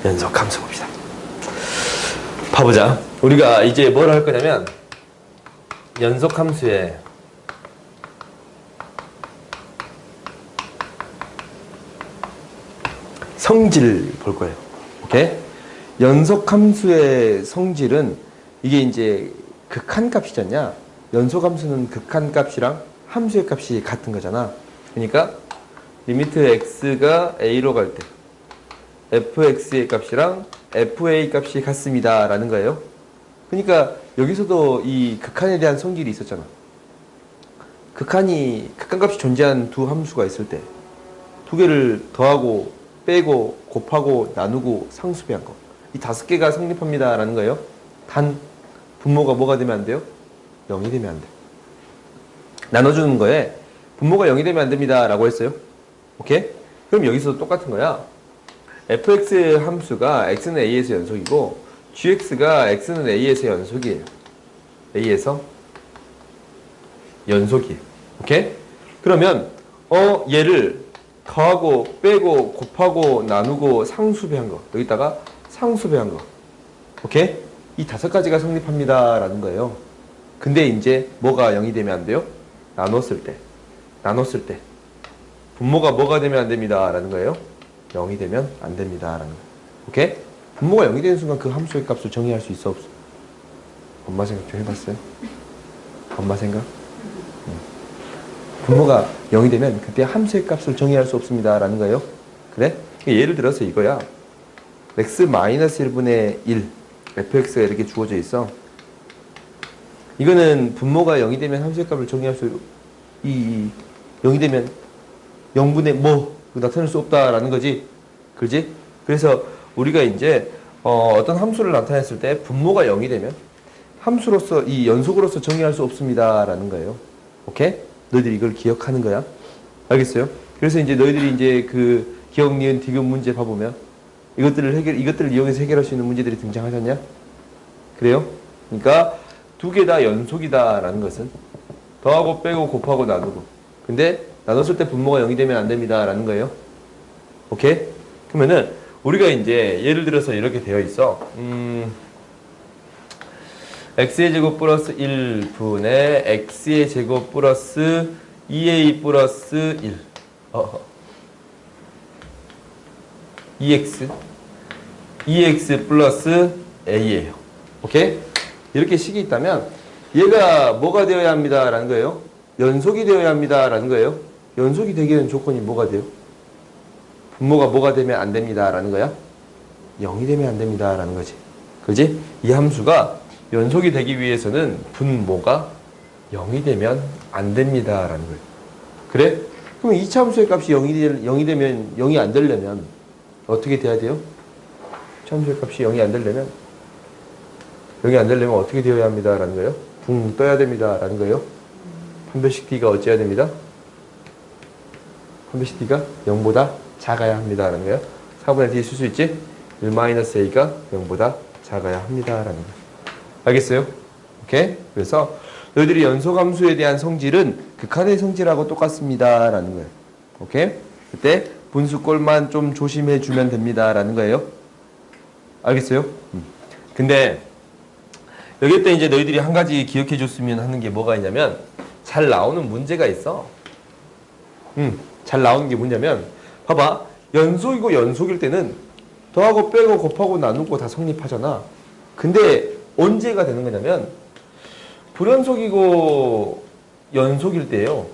연속함수 봅시다. 봐보자. 우리가 이제 뭘 할 거냐면 연속함수의 성질 볼 거예요. 오케이? 연속함수의 성질은 이게 이제 극한값이잖냐? 연속함수는 극한값이랑 함수의 값이 같은 거잖아. 그러니까 리미트 x가 a로 갈 때 fx의 값이랑 fa 값이 같습니다 라는 거예요. 그러니까 여기서도 이 극한에 대한 성질이 있었잖아. 극한값이 존재하는 두 함수가 있을 때 두 개를 더하고 빼고 곱하고 나누고 상수배한 거, 이 5개가 성립합니다 라는 거예요. 단 분모가 뭐가 되면 안 돼요? 0이 되면 안 돼. 나눠주는 거에 분모가 0이 되면 안 됩니다 라고 했어요. 오케이? 그럼 여기서도 똑같은 거야. fx 함수가 x는 a에서 연속이고 gx가 x는 a에서 연속이에요. a에서 연속이에요. 오케이? 그러면 얘를 더하고 빼고 곱하고 나누고 상수배한 거, 여기다가 상수배한 거, 오케이? 이 5가지가 성립합니다 라는 거예요. 근데 이제 뭐가 0이 되면 안 돼요? 나눴을 때 분모가 뭐가 되면 안 됩니다 라는 거예요. 0이 되면 안 됩니다 라는 거예요. 오케이? 분모가 0이 되는 순간 그 함수의 값을 정의할 수 있어 없어? 엄마 생각 좀 해봤어요? 엄마 생각? 분모가 0이 되면 그때 함수의 값을 정의할 수 없습니다 라는 거예요. 그래? 예를 들어서 이거야. x-1분의 1 fx가 이렇게 주어져 있어. 이거는 분모가 0이 되면 함수의 값을 정의할 수 0이 되면 0분의 뭐 나타낼 수 없다라는 거지. 그렇지? 그래서 우리가 이제 어떤 함수를 나타냈을 때 분모가 0이 되면 함수로서 이 연속으로서 정의할 수 없습니다라는 거예요. 오케이? 너희들이 이걸 기억하는 거야. 알겠어요? 그래서 이제 너희들이 이제 그 기억, 니은, 디귿 문제 봐보면 이것들을 이용해서 해결할 수 있는 문제들이 등장하잖냐? 그래요? 그러니까 두 개 다 연속이다라는 것은 더하고 빼고 곱하고 나누고, 근데 나눴을 때 분모가 0이 되면 안 됩니다라는 거예요. 오케이? 그러면은 우리가 이제 예를 들어서 이렇게 되어 있어. x의 제곱 플러스 1분의 x의 제곱 플러스 2a 플러스 1 2x 플러스 a예요. 오케이? 이렇게 식이 있다면 얘가 뭐가 되어야 합니다 라는 거예요? 연속이 되어야 합니다 라는 거예요. 연속이 되기는 조건이 뭐가 돼요? 분모가 뭐가 되면 안 됩니다 라는 거야? 0이 되면 안 됩니다 라는 거지. 그지? 이 함수가 연속이 되기 위해서는 분모가 0이 되면 안 됩니다 라는 거예요. 그래? 그럼 2차 함수의 값이 0이 되면 0이 안 되려면 어떻게 돼야 돼요? 2차 함수의 값이 0이 안 되려면 어떻게 되어야 합니다 라는 거예요? 붕 떠야 됩니다 라는 거예요. 판별식 D가 어찌해야 됩니다? 판별식 D가 0보다 작아야 합니다 라는 거예요. 4분의 D에 쓸 수 있지? 1-A가 0보다 작아야 합니다 라는 거예요. 알겠어요? 오케이? 그래서 너희들이 연속함수에 대한 성질은 극한의 성질하고 똑같습니다 라는 거예요. 오케이? 그때 분수꼴만 좀 조심해 주면 됩니다 라는 거예요. 알겠어요? 근데 여기 때 이제 너희들이 한 가지 기억해 줬으면 하는 게 뭐가 있냐면, 잘 나오는 문제가 있어. 잘 나오는 게 뭐냐면, 봐봐. 연속이고 연속일 때는 더하고 빼고 곱하고 나누고 다 성립하잖아. 근데 언제가 되는 거냐면 불연속이고 연속일 때예요.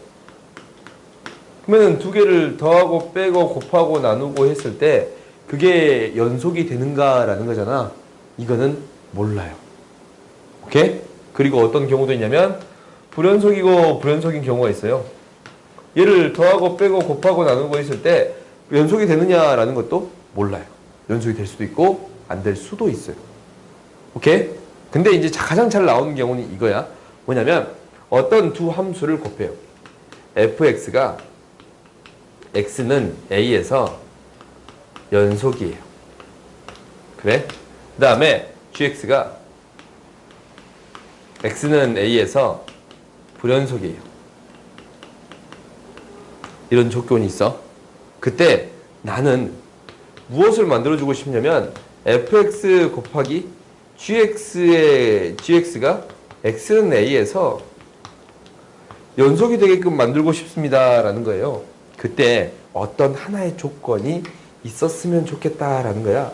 그러면 두 개를 더하고 빼고 곱하고 나누고 했을 때 그게 연속이 되는가라는 거잖아. 이거는 몰라요. 오케이? 그리고 어떤 경우도 있냐면 불연속이고 불연속인 경우가 있어요. 얘를 더하고 빼고 곱하고 나누고 했을 때 연속이 되느냐라는 것도 몰라요. 연속이 될 수도 있고 안 될 수도 있어요. 오케이? 근데 이제 가장 잘 나오는 경우는 이거야. 뭐냐면 어떤 두 함수를 곱해요. fx가 x는 a에서 연속이에요. 그래? 그 다음에 gx가 x는 a에서 불연속이에요. 이런 조건이 있어. 그때 나는 무엇을 만들어주고 싶냐면 fx 곱하기 gx가 x는 a에서 연속이 되게끔 만들고 싶습니다 라는 거예요. 그때 어떤 하나의 조건이 있었으면 좋겠다라는 거야.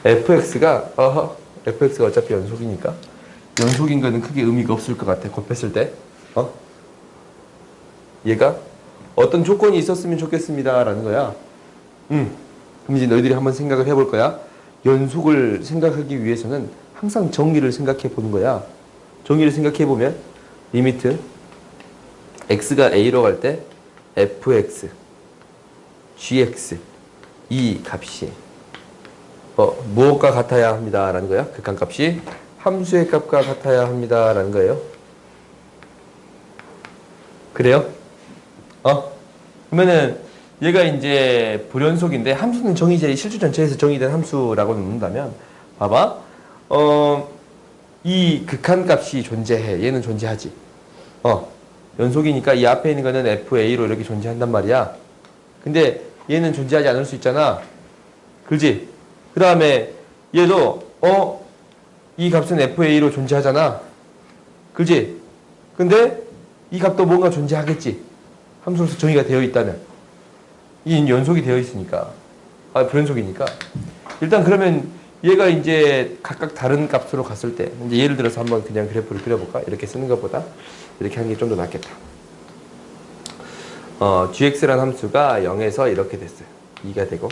fx가 어차피 연속이니까 연속인 거는 크게 의미가 없을 것 같아. 곱했을 때 얘가 어떤 조건이 있었으면 좋겠습니다 라는 거야. 그럼 이제 너희들이 한번 생각을 해볼 거야. 연속을 생각하기 위해서는 항상 정의를 생각해 보는 거야. 정의를 생각해 보면 리미트 x가 a로 갈 때 fx, gx 이 값이 무엇과 같아야 합니다 라는 거야. 극한값이 함수의 값과 같아야 합니다 라는 거예요. 그래요? 그러면은 얘가 이제 불연속인데 함수는 정의제 실수 전체에서 정의된 함수라고 놓는다면 봐봐. 이 극한값이 존재해. 얘는 존재하지. 연속이니까 이 앞에 있는 거는 FA로 이렇게 존재한단 말이야. 근데 얘는 존재하지 않을 수 있잖아. 그렇지? 그 다음에 얘도 이 값은 FA로 존재하잖아. 그렇지? 근데 이 값도 뭔가 존재하겠지. 함수로서 정의가 되어 있다면. 이 연속이 되어 있으니까. 불연속이니까. 일단 그러면 얘가 이제 각각 다른 값으로 갔을 때, 이제 예를 들어서 한번 그냥 그래프를 그려볼까? 이렇게 쓰는 것보다 이렇게 하는 게 좀 더 낫겠다. gx라는 함수가 0에서 이렇게 됐어요. 2가 되고,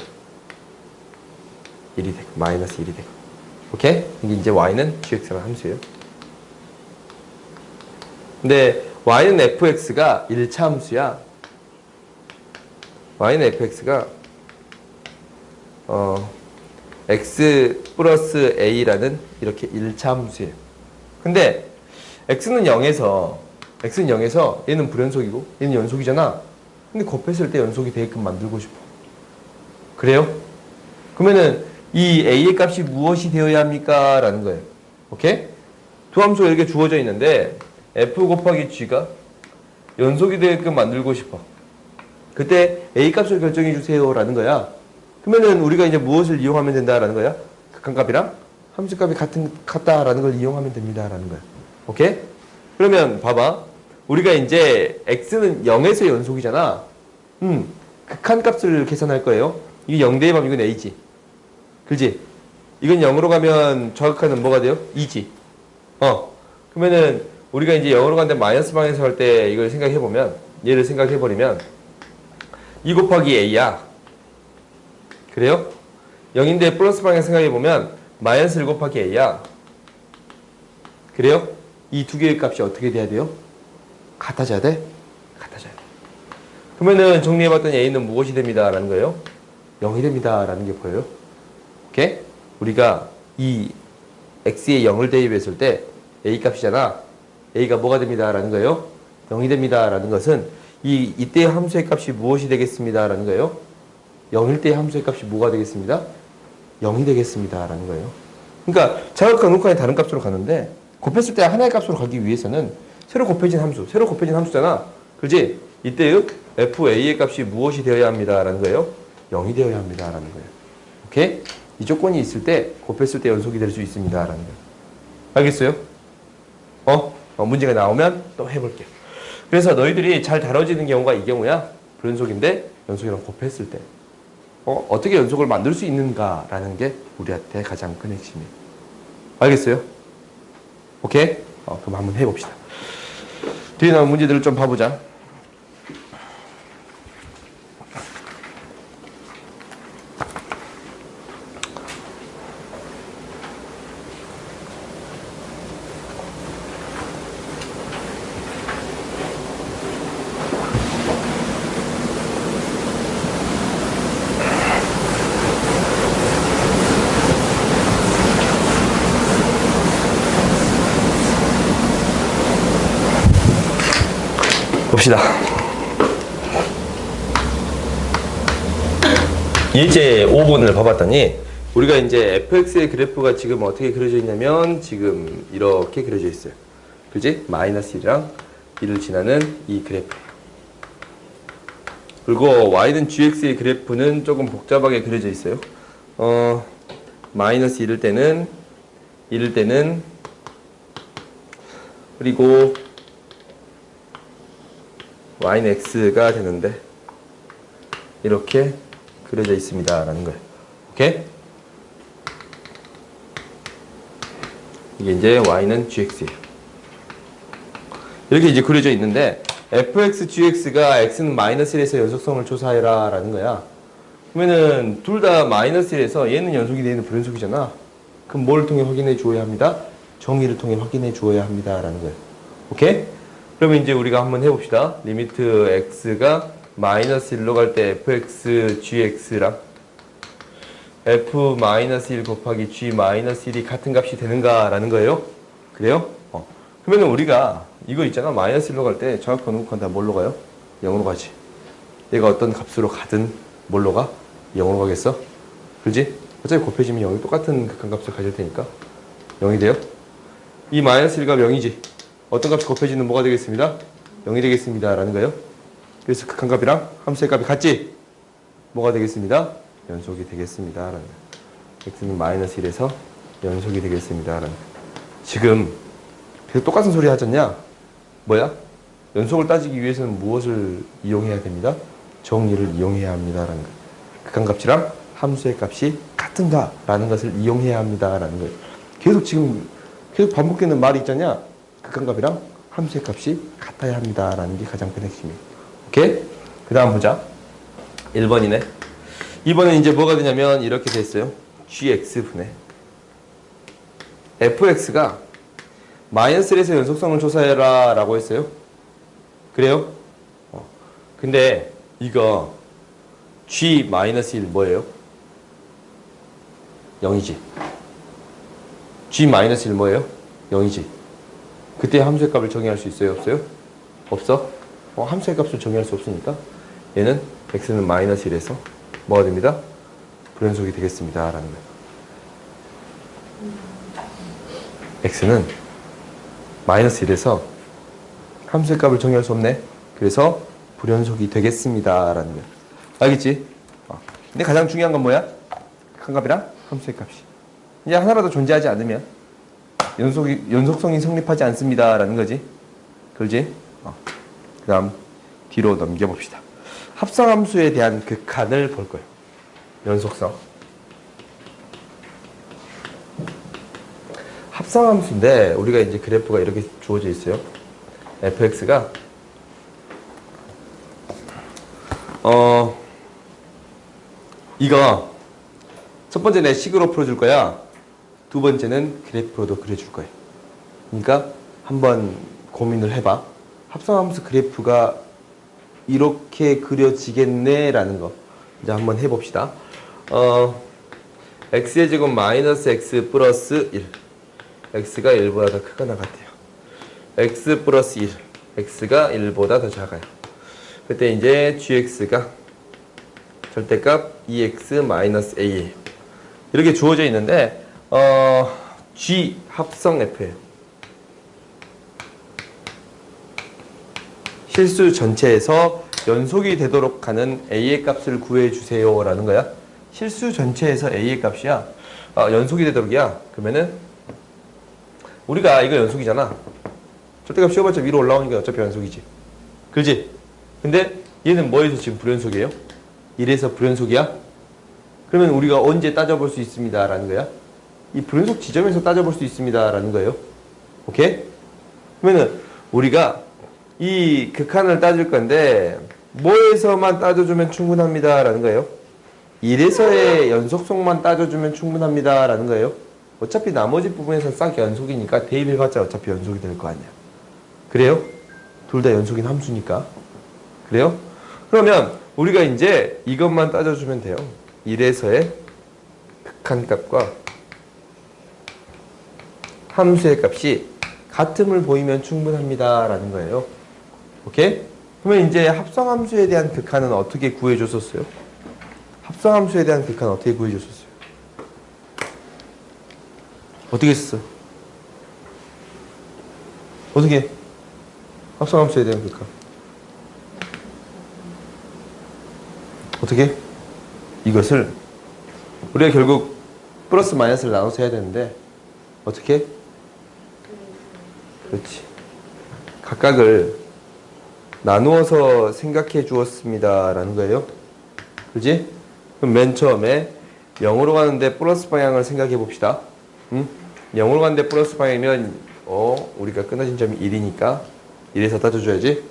1이 되고, 마이너스 1이 되고. 오케이? 이게 이제 y는 gx라는 함수예요. 근데 y는 fx가 1차 함수야. y는 fx가 x 플러스 a라는 이렇게 1차 함수예요. 근데 x는 0에서 얘는 불연속이고 얘는 연속이잖아. 근데 곱했을 때 연속이 되게끔 만들고 싶어. 그래요? 그러면은 이 a의 값이 무엇이 되어야 합니까? 라는 거예요. 오케이? 두 함수가 이렇게 주어져 있는데 f 곱하기 g가 연속이 되게끔 만들고 싶어. 그때 a 값을 결정해 주세요 라는 거야. 그러면은 우리가 이제 무엇을 이용하면 된다라는 거야? 극한값이랑 함수값이 같다라는 걸 이용하면 됩니다 라는 거야. 오케이? 그러면 봐봐. 우리가 이제 x는 0에서 연속이잖아. 극한값을 계산할 거예요. 이게 0 대입하면 이건 a지. 그렇지? 이건 0으로 가면 좌극하는 뭐가 돼요? 2지. 그러면은 우리가 이제 0으로 가는데 마이너스 방에서 할 때 이걸 생각해보면, 얘를 생각해버리면 2 곱하기 a야. 그래요? 0인데 플러스 방향 생각해보면 마이너스 1 곱하기 a야. 그래요? 이 두 개의 값이 어떻게 돼야 돼요? 같아져야 돼? 같아져야 돼. 그러면은 정리해봤더니 a는 무엇이 됩니다 라는 거예요? 0이 됩니다 라는 게 보여요. 오케이? 우리가 이 x에 0을 대입했을 때 a 값이잖아. a가 뭐가 됩니다 라는 거예요? 0이 됩니다 라는 것은 이때의 함수의 값이 무엇이 되겠습니다 라는 거예요? 0일 때의 함수의 값이 뭐가 되겠습니다? 0이 되겠습니다 라는 거예요. 그러니까 자극과 녹화의 다른 값으로 가는데 곱했을 때 하나의 값으로 가기 위해서는 새로 곱해진 함수잖아. 그렇지? 이때의 fa의 값이 무엇이 되어야 합니다 라는 거예요? 0이 되어야 합니다 라는 거예요. 오케이? 이 조건이 있을 때 곱했을 때 연속이 될 수 있습니다 라는 거예요. 알겠어요? 문제가 나오면 또 해볼게요. 그래서 너희들이 잘 다뤄지는 경우가 이 경우야. 불연속인데 연속이랑 곱했을 때 어떻게 연속을 만들 수 있는가라는 게 우리한테 가장 큰 핵심이에요. 알겠어요? 오케이? 그럼 한번 해봅시다. 뒤에 나온 문제들을 좀 봐보자. 봅시다. 예제 5번을 봐봤더니 우리가 이제 fx의 그래프가 지금 어떻게 그려져 있냐면 지금 이렇게 그려져 있어요. 그지? 마이너스 1이랑 1을 지나는 이 그래프. 그리고 y는 gx의 그래프는 조금 복잡하게 그려져 있어요. 마이너스 1일 때는 그리고 y는 x가 되는데 이렇게 그려져 있습니다 라는 거예요. 오케이? 이게 이제 y는 gx예요. 이렇게 이제 그려져 있는데 fx, gx가 x는 마이너스 1에서 연속성을 조사해라 라는 거야. 그러면은 둘 다 마이너스 1에서 얘는 연속이 얘는 불연속이잖아. 그럼 뭘 통해 확인해 주어야 합니다? 정의를 통해 확인해 주어야 합니다 라는 거예요. 오케이? 그러면 이제 우리가 한번 해봅시다. 리미트 x가 마이너스 1로 갈 때 fx, gx랑 f-1 곱하기 g-1이 같은 값이 되는가 라는 거예요. 그래요? 그러면 우리가 이거 있잖아. 마이너스 1로 갈 때 정확한 우극한다. 뭘로 가요? 0으로 가지. 얘가 어떤 값으로 가든 뭘로 가? 0으로 가겠어? 그지? 어차피 곱해지면 0이 똑같은 극한값을 가질 테니까 0이 돼요? 이 마이너스 1과 0이지. 어떤 값이 곱해지는 뭐가 되겠습니다? 0이 되겠습니다 라는 거예요. 그래서 극한값이랑 함수의 값이 같지? 뭐가 되겠습니다? 연속이 되겠습니다 라는 거예요. x는 마이너스 1에서 연속이 되겠습니다 라는 거예요. 지금 계속 똑같은 소리 하잖냐? 뭐야? 연속을 따지기 위해서는 무엇을 이용해야 됩니다? 정의를 이용해야 합니다 라는 거예요. 극한값이랑 함수의 값이 같은가? 라는 것을 이용해야 합니다 라는 거예요. 계속 반복되는 말이 있잖냐? 극한값이랑 함수의 값이 같아야 합니다 라는 게 가장 큰 핵심이에요. 오케이? 그 다음 보자. 1번이네. 2번은 이제 뭐가 되냐면 이렇게 됐어요. gx분의 fx가 마이너스 1에서 연속성을 조사해라 라고 했어요. 그래요? 근데 이거 g-1 뭐예요? 0이지. g-1 뭐예요? 0이지. 그때 함수의 값을 정의할 수 있어요? 없어요? 없어? 함수의 값을 정의할 수 없으니까 얘는 x는 마이너스 1에서 뭐가 됩니다? 불연속이 되겠습니다 라는 거예요. x는 마이너스 1에서 함수의 값을 정의할 수 없네. 그래서 불연속이 되겠습니다 라는 거예요. 알겠지? 근데 가장 중요한 건 뭐야? 극한값이랑 함수의 값이 이제 하나라도 존재하지 않으면 연속성이 성립하지 않습니다 라는 거지. 그렇지? 그 다음 뒤로 넘겨봅시다. 합성함수에 대한 극한을 볼 거예요. 연속성. 합성함수인데 우리가 이제 그래프가 이렇게 주어져 있어요. fx가 이거 첫 번째는 식으로 풀어줄 거야. 두 번째는 그래프로도 그려줄 거예요. 그러니까 한번 고민을 해봐. 합성함수 그래프가 이렇게 그려지겠네 라는 거 이제 한번 해봅시다. x의 제곱 마이너스 x 플러스 1 x가 1보다 더 크거나 같아요. x 플러스 1 x가 1보다 더 작아요. 그때 이제 gx가 절대값 2x 마이너스 a 이렇게 주어져 있는데 g 합성 f예요. 실수 전체에서 연속이 되도록 하는 a의 값을 구해주세요 라는 거야. 실수 전체에서 a의 값이야. 연속이 되도록이야. 그러면은 우리가 이거 연속이잖아. 절대값 씌워봤자 위로 올라오니까 어차피 연속이지. 그렇지? 근데 얘는 뭐에서 지금 불연속이에요? 1에서 불연속이야? 그러면 우리가 언제 따져볼 수 있습니다 라는 거야. 이 불연속 지점에서 따져볼 수 있습니다 라는 거예요. 오케이? 그러면은 우리가 이 극한을 따질 건데 뭐에서만 따져주면 충분합니다 라는 거예요. 1에서의 연속성만 따져주면 충분합니다 라는 거예요. 어차피 나머지 부분에서 싹 연속이니까 대입해봤자 어차피 연속이 될 거 아니야. 그래요? 둘 다 연속인 함수니까. 그래요? 그러면 우리가 이제 이것만 따져주면 돼요. 1에서의 극한값과 함수의 값이 같음을 보이면 충분합니다 라는 거예요. 오케이? 그러면 이제 합성함수에 대한 극한은 어떻게 구해줬었어요? 합성함수에 대한 극한 어떻게 구해줬었어요? 어떻게 했었어? 어떻게? 합성함수에 대한 극한 어떻게? 이것을 우리가 결국 플러스 마이너스를 나눠서 해야 되는데 어떻게? 그렇지. 각각을 나누어서 생각해 주었습니다 라는 거예요. 그렇지? 그럼 맨 처음에 0으로 가는데 플러스 방향을 생각해 봅시다. 0으로 가는데 플러스 방향이면 우리가 끊어진 점이 1이니까 1에서 따져줘야지.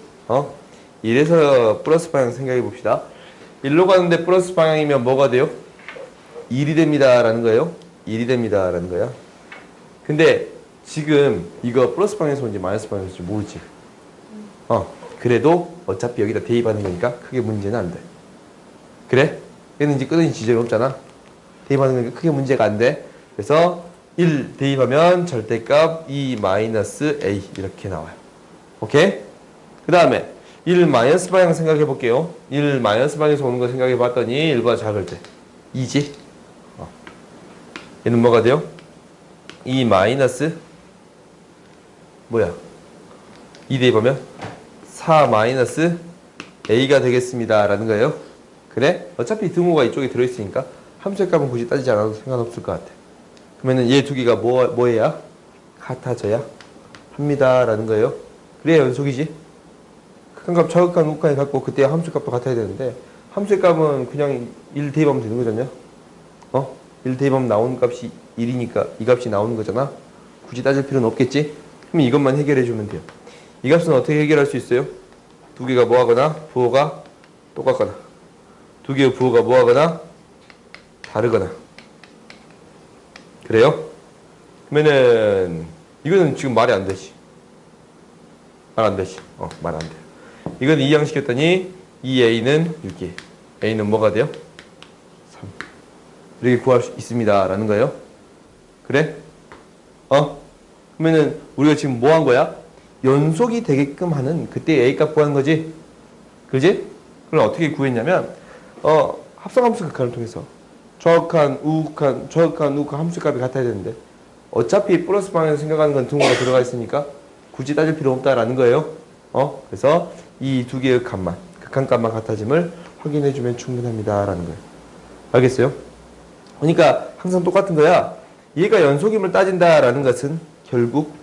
1에서 플러스 방향 생각해 봅시다. 1로 가는데 플러스 방향이면 뭐가 돼요? 1이 됩니다 라는 거예요. 1이 됩니다 라는 거야. 근데 지금 이거 플러스 방향에서 온지 마이너스 방향에서 온지 모르지. 그래도 어차피 여기다 대입하는 거니까 크게 문제는 안 돼. 그래? 얘는 이제 끊어진 지점이 없잖아. 대입하는 거니까 크게 문제가 안 돼. 그래서 1 대입하면 절대값 2 마이너스 a 이렇게 나와요. 오케이? 그 다음에 1 마이너스 방향 생각해 볼게요. 1 마이너스 방향에서 오는 거 생각해 봤더니 1보다 작을 때 2지? 얘는 뭐가 돼요? 2 마이너스 뭐야? 2 대입하면 4 마이너스 a가 되겠습니다 라는 거예요. 그래? 어차피 등호가 이쪽에 들어있으니까 함수의 값은 굳이 따지지 않아도 상관없을 것 같아. 그러면은 얘 두 개가 뭐해야? 같아져야 합니다 라는 거예요. 그래야 연속이지. 극한값, 좌극한, 우극한이 같고 그때 함수의 값도 같아야 되는데 함수의 값은 그냥 1 대입하면 되는 거잖냐? 1 대입하면 나오는 값이 1이니까 이 값이 나오는 거잖아. 굳이 따질 필요는 없겠지? 그럼 이것만 해결해 주면 돼요. 이 값은 어떻게 해결할 수 있어요? 두 개가 뭐하거나 부호가 똑같거나 두 개의 부호가 뭐하거나 다르거나. 그래요? 그러면은 이거는 지금 말이 안 되지. 말 안 되지. 말 안 돼. 이건 2양 시켰더니 2a는 6이. a는 뭐가 돼요? 3. 이렇게 구할 수 있습니다 라는 거예요. 그래? 그러면은 우리가 지금 뭐 한 거야? 연속이 되게끔 하는 그때 a 값 구하는 거지. 그지? 그럼 어떻게 구했냐면 합성함수 극한을 통해서 좌극한, 우극한, 좌극한, 우극한 함수값이 같아야 되는데 어차피 플러스 방향에서 생각하는 건 등호가 들어가 있으니까 굳이 따질 필요 없다라는 거예요. 그래서 이 두 개의 값만, 극한값만 같아짐을 확인해주면 충분합니다 라는 거예요. 알겠어요? 그러니까 항상 똑같은 거야. 얘가 연속임을 따진다라는 것은 결국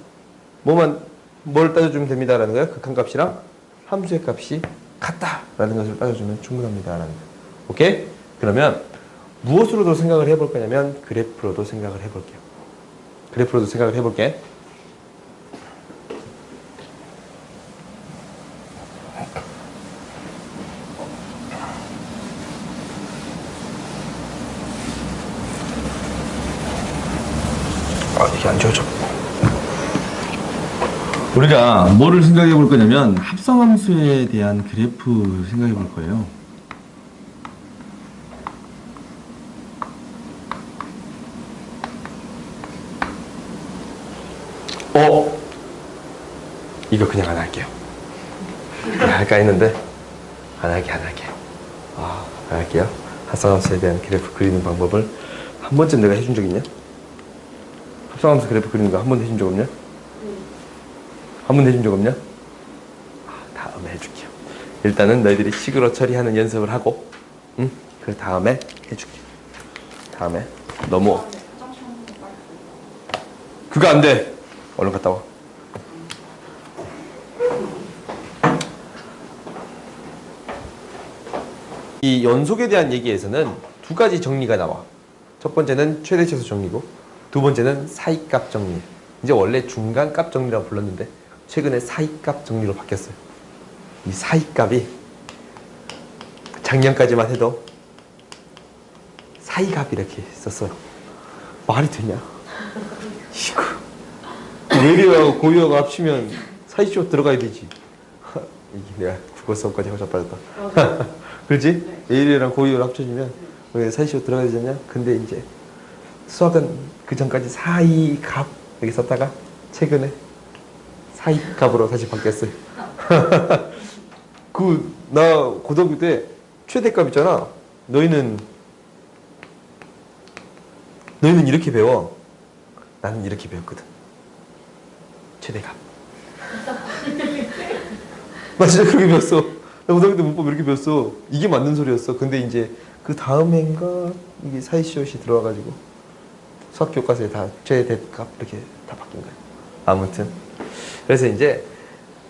뭘 따져주면 됩니다 라는 거야. 극한값이랑 함수의 값이 같다라는 것을 따져주면 충분합니다 라는 거예요. 오케이? 그러면 무엇으로도 생각을 해볼 거냐면 그래프로도 생각을 해볼게요. 그래프로도 생각을 해볼게. 이게 안 지워져. 우리가 뭐를 생각해 볼 거냐면 합성함수에 대한 그래프 생각해 볼 거예요. 이거 그냥 안 할게요. 할까 했는데 안 할게. 안 할게요. 합성함수에 대한 그래프 그리는 방법을 한 번쯤 내가 해준 적 있냐? 합성함수 그래프 그리는 거 한 번도 해준 적 없냐? 한 번도 해준 적 없냐? 다음에 해줄게요. 일단은 너희들이 식으로 처리하는 연습을 하고 그 다음에 해줄게. 다음에 너무 그거 안 돼. 얼른 갔다 와. 이 연속에 대한 얘기에서는 두 가지 정리가 나와. 첫 번째는 최대치수 정리고 두 번째는 사이값 정리. 이제 원래 중간값 정리라고 불렀는데 최근에 사이값 정리로 바뀌었어요. 이 사이값이 작년까지만 해도 사이값 이렇게 썼어요. 말이 되냐? 이거 외래어하고 고유어가 합치면 사이시옷 들어가야 되지. 이게 내가 국어 수업까지 하고 자빠졌다. 그렇지? 외래어랑 고유어를 합쳐주면 왜 사이시옷 들어가야 되잖냐? 근데 이제 수학은 그 전까지 사이값 이렇게 썼다가 최근에 사이값으로 다시 바뀌었어요. 나 고등학교 때 최대값 있잖아. 너희는 이렇게 배워. 나는 이렇게 배웠거든. 최대값. 나 진짜 그렇게 배웠어. 고등학교 때 문법 이렇게 배웠어. 이게 맞는 소리였어. 근데 이제 그 다음 해인가 이게 사이시옷이 들어와가지고 수학 교과서에 다 최대값 이렇게 다 바뀐 거야. 아무튼 그래서 이제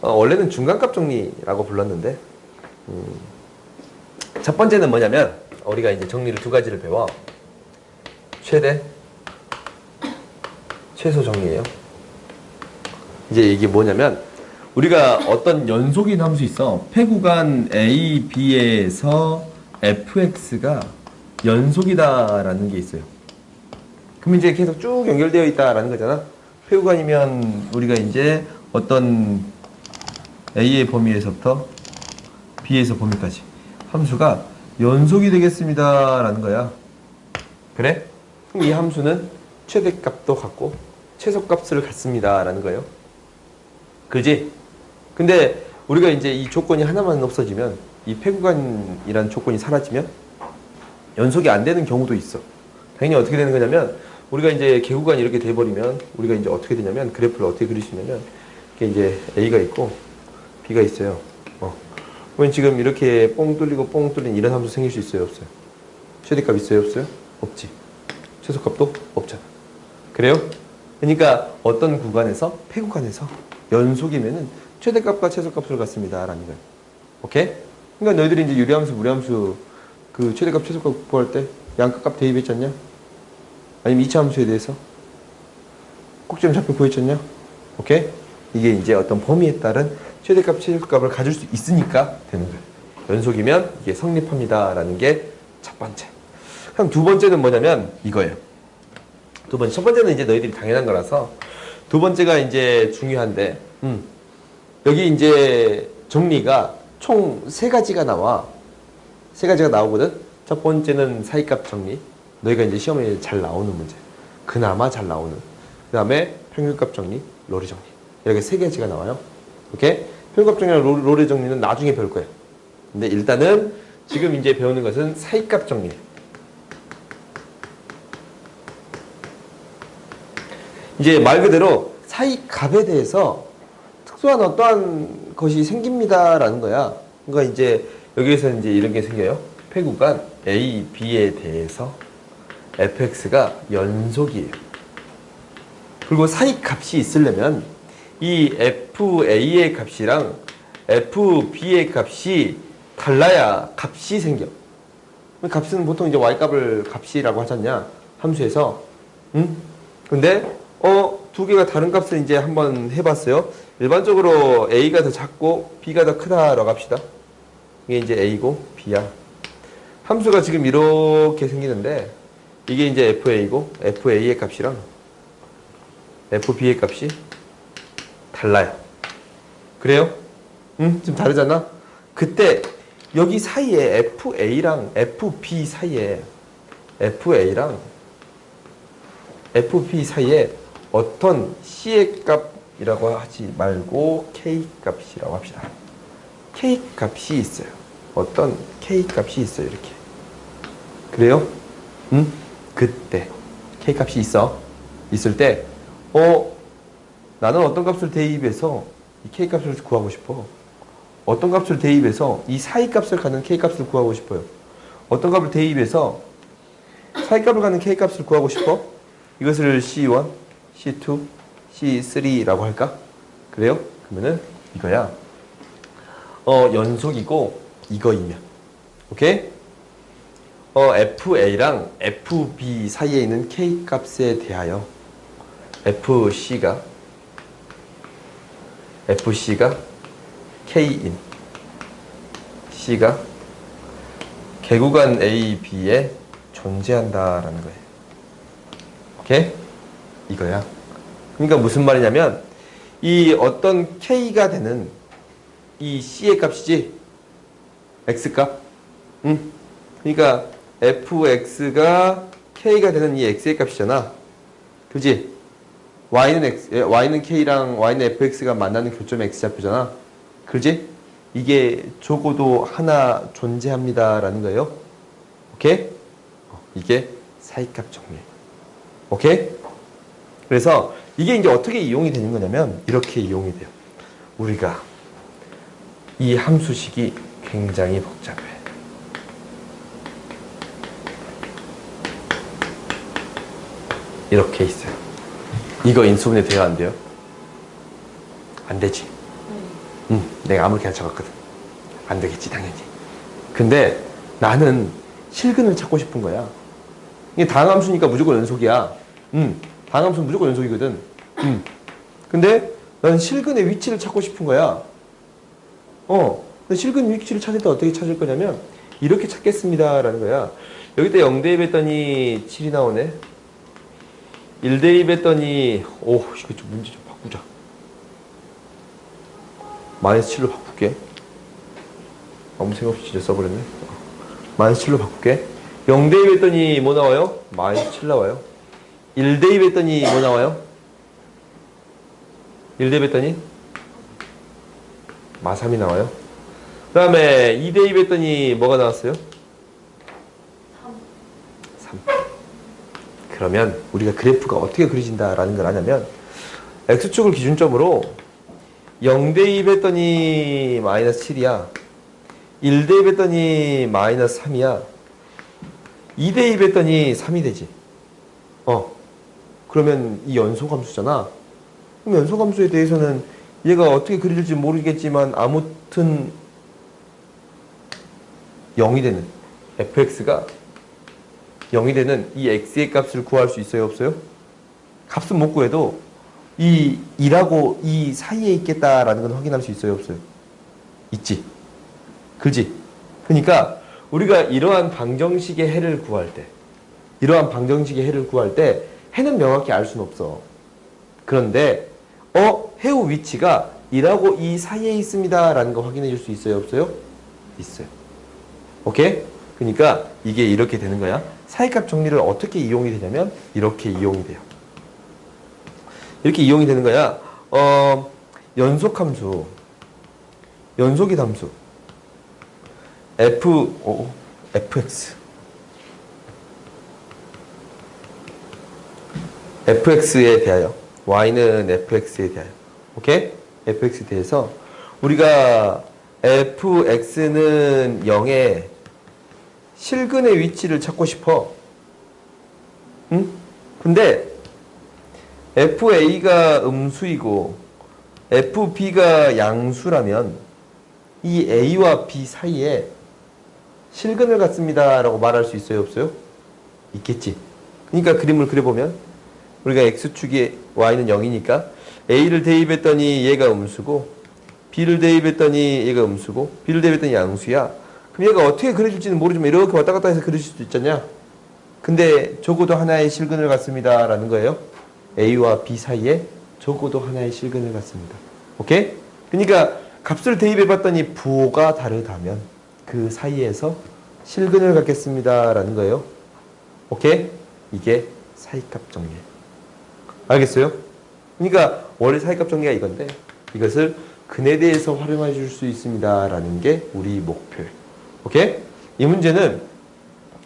원래는 중간값 정리라고 불렀는데 첫 번째는 뭐냐면 우리가 이제 정리를 두 가지를 배워. 최대, 최소 정리예요. 이제 이게 뭐냐면 우리가 어떤 연속인 함수 있어. 폐구간 A, B에서 fx가 연속이다라는 게 있어요. 그럼 이제 계속 쭉 연결되어 있다라는 거잖아. 폐구간이면 우리가 이제 어떤 A의 범위에서부터 B에서 범위까지 함수가 연속이 되겠습니다라는 거야. 그래? 그럼 이 함수는 최대값도 같고 최소값을 갖습니다라는 거예요. 그지? 근데 우리가 이제 이 조건이 하나만 없어지면 이 폐구간이라는 조건이 사라지면 연속이 안 되는 경우도 있어. 당연히 어떻게 되는 거냐면 우리가 이제 개구간이 이렇게 돼버리면 우리가 이제 어떻게 되냐면 그래프를 어떻게 그릴 수 있냐면 이게 이제 A가 있고 B가 있어요. 그러면 지금 이렇게 뽕 뚫리고 뽕 뚫린 이런 함수 생길 수 있어요? 없어요? 최대값 있어요? 없어요? 없지. 최소값도 없잖아. 그래요? 그러니까 어떤 구간에서 폐구간에서 연속이면은 최대값과 최소값을 갖습니다 라는 거예요. 오케이? 그러니까 너희들이 이제 유리함수, 무리함수 그 최대값, 최소값 구할 때 양값 대입했지 않냐? 아니면 이차 함수에 대해서 꼭지점 좌표 구했지 않냐? 오케이? 이게 이제 어떤 범위에 따른 최대값, 최소값을 가질 수 있으니까 되는 거예요. 연속이면 이게 성립합니다 라는 게 첫 번째. 그럼 두 번째는 뭐냐면 이거예요. 두 번째. 첫 번째는 이제 너희들이 당연한 거라서 두 번째가 이제 중요한데 여기 이제 정리가 총 세 가지가 나와. 세 가지가 나오거든. 첫 번째는 사이값 정리. 너희가 이제 시험에 잘 나오는 문제. 그나마 잘 나오는. 그 다음에 평균값 정리, 로레 정리. 이렇게 세 가지가 나와요. 오케이? 평균값 정리랑 로레 정리는 나중에 배울 거예요. 근데 일단은 지금 이제 배우는 것은 사이값 정리. 이제 말 그대로 사이값에 대해서 특수한 어떠한 것이 생깁니다라는 거야. 그러니까 이제 여기에서 이제 이런 게 생겨요. 폐구간 A, B에 대해서 fx가 연속이에요. 그리고 사이값이 있으려면 이 fa의 값이랑 fb의 값이 달라야 값이 생겨. 값은 보통 이제 y값을 값이라고 하지 않냐? 함수에서. 응? 근데 두 개가 다른 값을 이제 한번 해봤어요. 일반적으로 a가 더 작고 b가 더 크다라고 합시다. 이게 이제 a고 b야. 함수가 지금 이렇게 생기는데 이게 이제 fa고 fa의 값이랑 fb의 값이 달라요. 그래요? 응? 좀 다르잖아? 그때 여기 사이에 fa랑 fb 사이에 fb 사이에 어떤 c의 값이라고 하지 말고 k 값이라고 합시다. k 값이 있어요. 어떤 k 값이 있어요. 이렇게. 그래요? 응? 그때 k 값이 있을 때 나는 어떤 값을 대입해서 이 k 값을 구하고 싶어. 어떤 값을 대입해서 이 사이 값을 가는 k 값을 구하고 싶어요. 어떤 값을 대입해서 사이 값을 가는 k 값을 구하고 싶어. 이것을 C1, C2, C3라고 할까? 그래요? 그러면은 이거야. 연속이고 이거이면. 오케이? FA랑 FB 사이에 있는 K 값에 대하여 FC가 K인 C가 개구간 A, B에 존재한다라는 거예요. 오케이? 이거야. 그러니까 무슨 말이냐면 이 어떤 K가 되는 이 C의 값이지? X값? 응? 그러니까 fx가 k가 되는 이 x의 값이잖아. 그지? y는 k랑 y는 fx가 만나는 교점 x좌표잖아. 그지? 이게 적어도 하나 존재합니다라는 거예요. 오케이? 이게 사이값 정리. 오케이? 그래서 이게 이제 어떻게 이용이 되는 거냐면 이렇게 이용이 돼요. 우리가 이 함수식이 굉장히 복잡해. 이렇게 있어요. 이거 인수분해 돼야 안 돼요? 안 되지. 내가 아무렇게 안 적었거든. 안 되겠지, 당연히. 근데 나는 실근을 찾고 싶은 거야. 이게 다항함수니까 무조건 연속이야. 다항함수는 무조건 연속이거든. 근데 나는 실근의 위치를 찾고 싶은 거야. 근데 실근 위치를 찾을 때 어떻게 찾을 거냐면 이렇게 찾겠습니다 라는 거야. 여기다 0 대입했더니 7이 나오네. 1 대입했더니 이거 좀 문제 좀 바꾸자. 마이너스 7로 바꿀게. 아무 생각 없이 진짜 써버렸네. 마이너스 7로 바꿀게. 0 대입했더니 뭐 나와요? 마이너스 7 나와요. 1 대입했더니 뭐 나와요? 1 대입했더니 마3이 나와요. 그 다음에 2 대입했더니 뭐가 나왔어요? 3. 그러면 우리가 그래프가 어떻게 그려진다라는 걸 아냐면 X축을 기준점으로 0 대입했더니 마이너스 7이야. 1 대입했더니 마이너스 3이야. 2 대입했더니 3이 되지. 그러면 이 연소함수잖아. 그럼 연소함수에 대해서는 얘가 어떻게 그려질지 모르겠지만 아무튼 0이 되는 fx가 0이 되는 이 x의 값을 구할 수 있어요? 없어요? 값은 못 구해도 이 2라고 이 사이에 있겠다라는 건 확인할 수 있어요? 없어요? 있지. 그지? 그러니까 우리가 이러한 방정식의 해를 구할 때 해는 명확히 알 수는 없어. 그런데 해우 위치가 2라고 이 사이에 있습니다 라는 거 확인해 줄 수 있어요? 없어요? 있어요. 오케이? 그러니까 이게 이렇게 되는 거야. 사이값 정리를 어떻게 이용이 되냐면 이렇게 이용이 돼요. 이렇게 이용이 되는 거야. 연속함수, 연속의 함수 fx에 대하여 y는 fx에 대하여 오케이? fx에 대해서 우리가 fx는 0의 실근의 위치를 찾고 싶어. 응? 근데 fa가 음수이고 fb가 양수라면 이 a와 b 사이에 실근을 갖습니다 라고 말할 수 있어요? 없어요? 있겠지. 그러니까 그림을 그려보면 우리가 x축에 y는 0이니까 a를 대입했더니 얘가 음수고 b를 대입했더니 얘가 음수고 b를 대입했더니 양수야. 그럼 얘가 어떻게 그려질지는 모르지만 이렇게 왔다 갔다 해서 그려질 수도 있잖냐. 근데 적어도 하나의 실근을 갖습니다 라는 거예요. a와 b 사이에 적어도 하나의 실근을 갖습니다. 오케이? 그러니까 값을 대입해봤더니 부호가 다르다면 그 사이에서 실근을 갖겠습니다 라는 거예요. 오케이? 이게 사이값 정리예요. 알겠어요? 그러니까 원래 사이값 정리가 이건데 이것을 근에 대해서 활용해 줄 수 있습니다 라는 게 우리 목표예요. 오케이? 이 문제는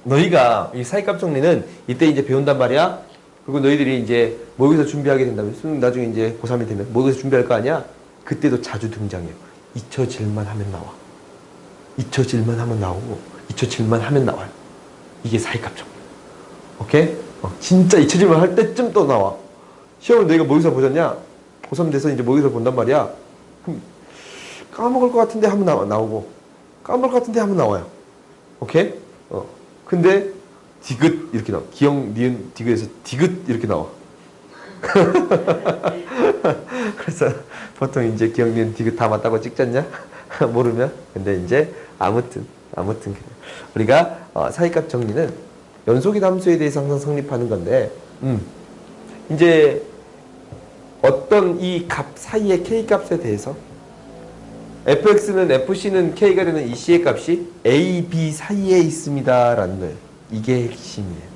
너희가 이 사이값 정리는 이때 이제 배운단 말이야. 그리고 너희들이 이제 모의고사 준비하게 된다면 나중에 이제 고3이 되면 모의고사 준비할 거 아니야? 그때도 자주 등장해요. 잊혀질만 하면 나와. 잊혀질만 하면 나오고 잊혀질만 하면 나와요. 이게 사이값 정리. 오케이? 진짜 잊혀질만 할 때쯤 또 나와. 시험을 너희가 모의고사 보잖냐? 고3 돼서 이제 모의고사 본단 말이야. 까먹을 것 같은데 하면 나오고 까먹을 것 같은데 하면 나와요. 오케이? 근데 디귿 이렇게 나와. 기억, 니은, 디귿에서 디귿 이렇게 나와. 그래서 보통 이제 기억, 니은, 디귿 다 맞다고 찍잖냐? 모르면. 근데 이제 아무튼 그래요. 우리가 사이값 정리는 연속의 함수에 대해서 항상 성립하는 건데 이제 어떤 이 값 사이의 K값에 대해서 fx는 fc는 K가 되는 이 C의 값이 A, B 사이에 있습니다 라는 거예요. 이게 핵심이에요.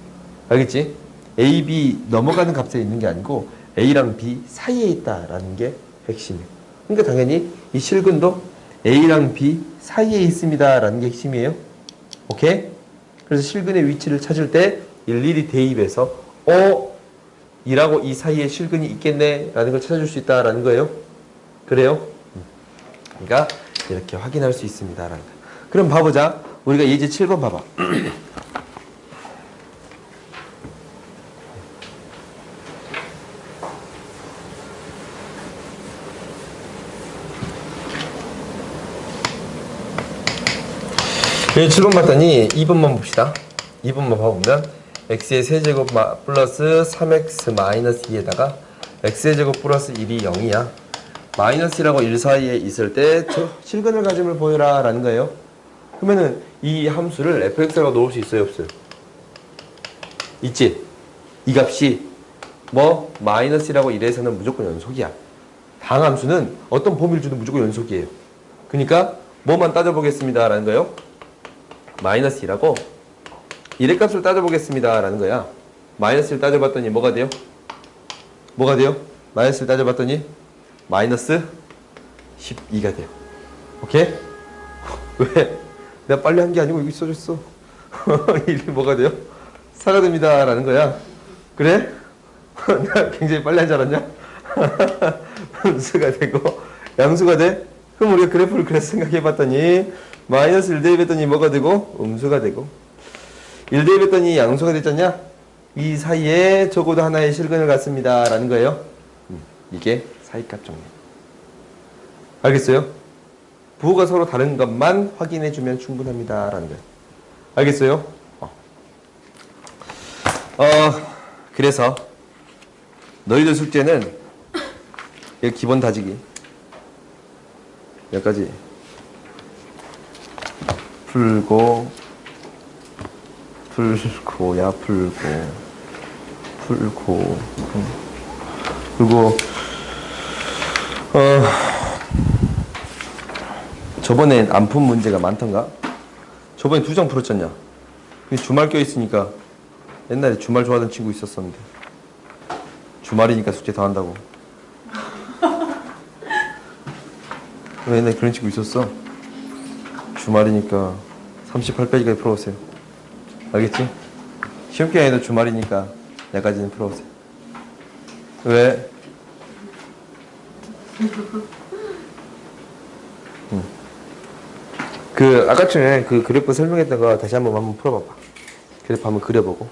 알겠지? A, B 넘어가는 값에 있는 게 아니고 A랑 B 사이에 있다라는 게 핵심이에요. 그러니까 당연히 이 실근도 A랑 B 사이에 있습니다 라는 게 핵심이에요. 오케이? 그래서 실근의 위치를 찾을 때 일일이 대입해서 이라고 이 사이에 실근이 있겠네 라는 걸 찾아줄 수 있다라는 거예요. 그래요? 그러니까 이렇게 확인할 수 있습니다 라는 거예요. 그럼 봐보자. 우리가 예제 7번 봐봐. 예제 7번 봤더니 2번만 봅시다. 2번만 봐보면 x의 세제곱 플러스 3x 마이너스 2에다가 x의 제곱 플러스 1이 0이야. 마이너스 1하고 1 사이에 있을 때 실근을 가짐을 보여라 라는 거예요. 그러면은 이 함수를 fx라고 놓을 수 있어요, 없어요? 있지? 이 값이 뭐 마이너스 1하고 1에서는 무조건 연속이야. 다음 함수는 어떤 범위를 주든 무조건 연속이에요. 그러니까 뭐만 따져보겠습니다 라는 거예요. 마이너스 1하고 1의 값을 따져보겠습니다 라는 거야. 마이너스 1 따져봤더니 뭐가 돼요? 뭐가 돼요? 마이너스 1 따져봤더니 마이너스 12가 돼요. 오케이? 왜? 내가 빨리 한 게 아니고 여기 써줬어. 1이 뭐가 돼요? 4가 됩니다 라는 거야. 그래? 내가 굉장히 빨리 한 줄 알았냐? 음수가 되고 양수가 돼? 그럼 우리가 그래프를 그래서 생각해봤더니 마이너스 1 대입했더니 뭐가 되고? 음수가 되고 1 대입했더니 양수가 됐잖냐? 이 사이에 적어도 하나의 실근을 갖습니다 라는 거예요. 이게 사이값 정리. 알겠어요? 부호가 서로 다른 것만 확인해주면 충분합니다 라는 거예요. 알겠어요? 그래서 너희들 숙제는 이 기본 다지기 여기까지 풀고 그리고 저번엔 안 푼 문제가 많던가? 저번에 2장 풀었잖냐? 주말 껴있으니까 옛날에 주말 좋아하던 친구 있었었는데 주말이니까 숙제 더 한다고. 옛날에 그런 친구 있었어. 주말이니까 38페이지까지 풀어오세요. 알겠지? 시험 기간에도 주말이니까 내까지는 풀어오세요. 왜? 아까 전에 그 그래프 설명했던 거 다시 한번 풀어봐봐. 그래프 한번 그려보고.